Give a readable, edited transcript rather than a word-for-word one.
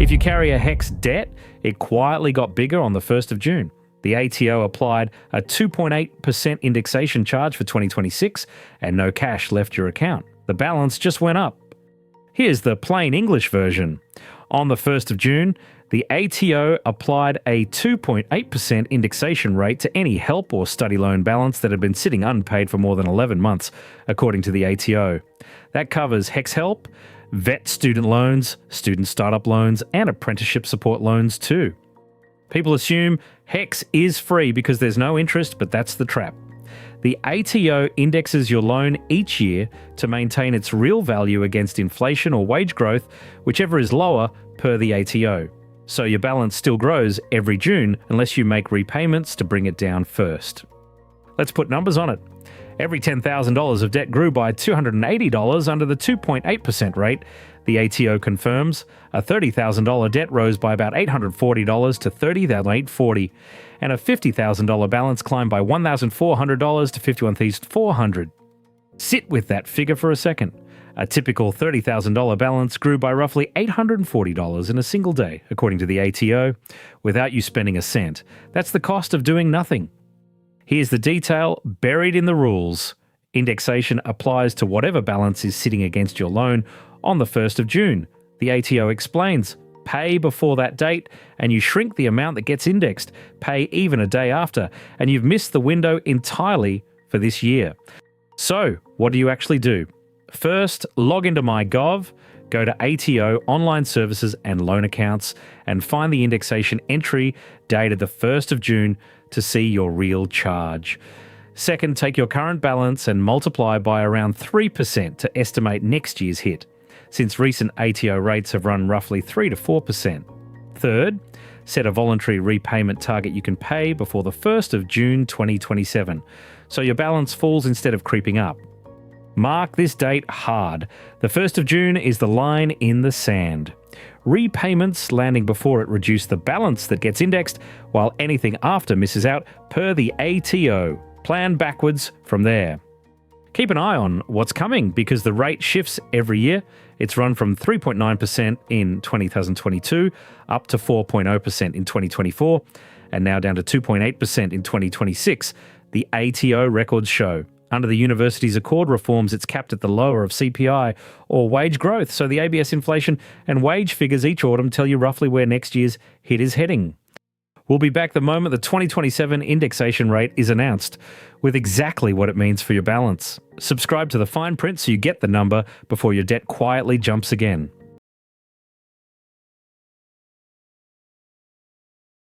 If you carry a HECS debt, it quietly got bigger on the 1st of June. The ATO applied a 2.8% indexation charge for 2026 and no cash left your account. The balance just went up. Here's the plain English version. On the 1st of June, the ATO applied a 2.8% indexation rate to any HELP or study loan balance that had been sitting unpaid for more than 11 months, according to the ATO. That covers HECS-HELP, vet student loans, student startup loans, and apprenticeship support loans too. People assume HECS is free because there's no interest, but that's the trap. The ATO indexes your loan each year to maintain its real value against inflation or wage growth, whichever is lower per the ATO. So your balance still grows every June unless you make repayments to bring it down first. Let's put numbers on it. Every $10,000 of debt grew by $280 under the 2.8% rate. The ATO confirms a $30,000 debt rose by about $840 to $30,840, and a $50,000 balance climbed by $1,400 to $51,400. Sit with that figure for a second. A typical $30,000 balance grew by roughly $840 in a single day, according to the ATO, without you spending a cent. That's the cost of doing nothing. Here's the detail buried in the rules. Indexation applies to whatever balance is sitting against your loan on the 1st of June. The ATO explains, pay before that date and you shrink the amount that gets indexed. Pay even a day after and you've missed the window entirely for this year. So, what do you actually do? First, log into MyGov, go to ATO Online Services and Loan Accounts and find the indexation entry dated the 1st of June to see your real charge. Second, take your current balance and multiply by around 3% to estimate next year's hit, since recent ATO rates have run roughly 3 to 4%. Third, set a voluntary repayment target you can pay before the 1st of June 2027, so your balance falls instead of creeping up. Mark this date hard. The 1st of June is the line in the sand. Repayments landing before it reduce the balance that gets indexed, while anything after misses out per the ATO. Plan backwards from there. Keep an eye on what's coming because the rate shifts every year. It's run from 3.9% in 2022 up to 4.0% in 2024 and now down to 2.8% in 2026. The ATO records show. Under the university's Accord reforms, it's capped at the lower of CPI or wage growth, so the ABS inflation and wage figures each autumn tell you roughly where next year's hit is heading. We'll be back the moment the 2027 indexation rate is announced, with exactly what it means for your balance. Subscribe to the fine print so you get the number before your debt quietly jumps again.